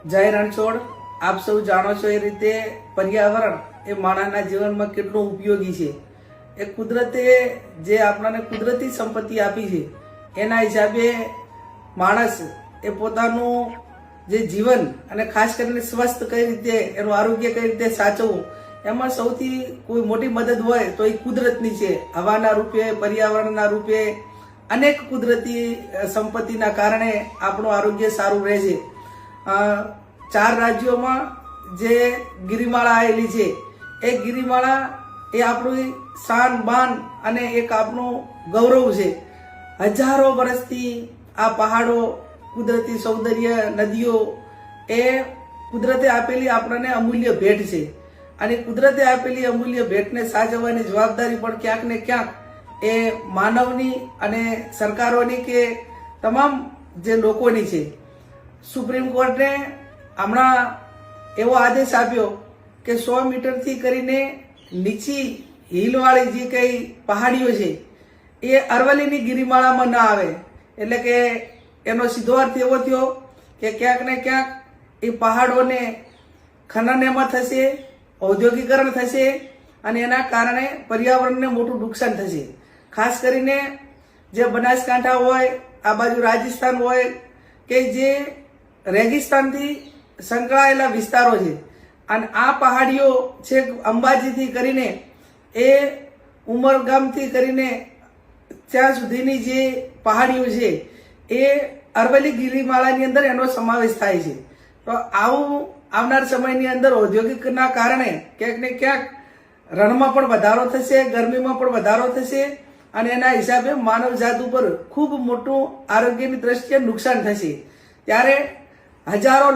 જય રણછોડ, આપ સૌ જાણો છો એ રીતે પર્યાવરણ એ માણસના જીવનમાં કેટલું ઉપયોગી છે. એ કુદરતે જે આપણને કુદરતી સંપત્તિ આપી છે એના હિસાબે માણસ એ પોતાનું જે જીવન અને ખાસ કરીને સ્વસ્થ કઈ રીતે એનું આરોગ્ય કઈ રીતે સાચવવું એમાં સૌથી કોઈ મોટી મદદ હોય તો એ કુદરતની છે. હવાના રૂપે, પર્યાવરણના રૂપે અનેક કુદરતી સંપત્તિના કારણે આપણું આરોગ્ય સારું રહે છે. 4 રાજ્યોમાં જે ગિરિમાળા આવેલી છે એ ગિરિમાળા એ આપણી શાન બાન અને એક આપણું ગૌરવ છે. હજારો વર્ષથી આ પહાડો, કુદરતી સૌંદર્ય, નદીઓ એ કુદરતે આપેલી આપણને અમૂલ્ય ભેટ છે અને કુદરતે આપેલી અમૂલ્ય ભેટને સાચવવાની જવાબદારી પણ ક્યાંક ને ક્યાંક એ માનવની અને સરકારોની કે તમામ જે લોકોની છે. સુપ્રીમ કોર્ટે હમણાં એવો આદેશ આપ્યો કે 100 મીટરથી કરીને નીચી હિલવાળી જે કઈ પહાડીઓ છે એ અરવલ્લીની ગિરિમાળામાં ના આવે. એટલે કે એનો સીધો અર્થ એવો થયો કે ક્યાંક ને ક્યાંક એ પહાડોને ખનન એમાં થશે, ઔદ્યોગિકરણ થશે અને એના કારણે પર્યાવરણને મોટું નુકસાન થશે. ખાસ કરીને જે બનાસકાંઠા હોય, આ બાજુ રાજસ્થાન હોય કે જે રેગિસ્તાનથી સંકળાયેલા વિસ્તારો છે અને આ પહાડીઓ છેક અંબાજીથી કરીને એ ઉમરગામથી કરીને ત્યાં સુધીની જે પહાડીઓ છે એ અરવલ્લી ગિરિમાળાની અંદર એનો સમાવેશ થાય છે. તો આવું આવનાર સમયની અંદર ઔદ્યોગિકના કારણે ક્યાંક ને ક્યાંક રણમાં પણ વધારો થશે, ગરમીમાં પણ વધારો થશે અને એના હિસાબે માનવ જાત ઉપર ખૂબ મોટું આરોગ્યની દ્રષ્ટિએ નુકસાન થશે. ત્યારે હજારો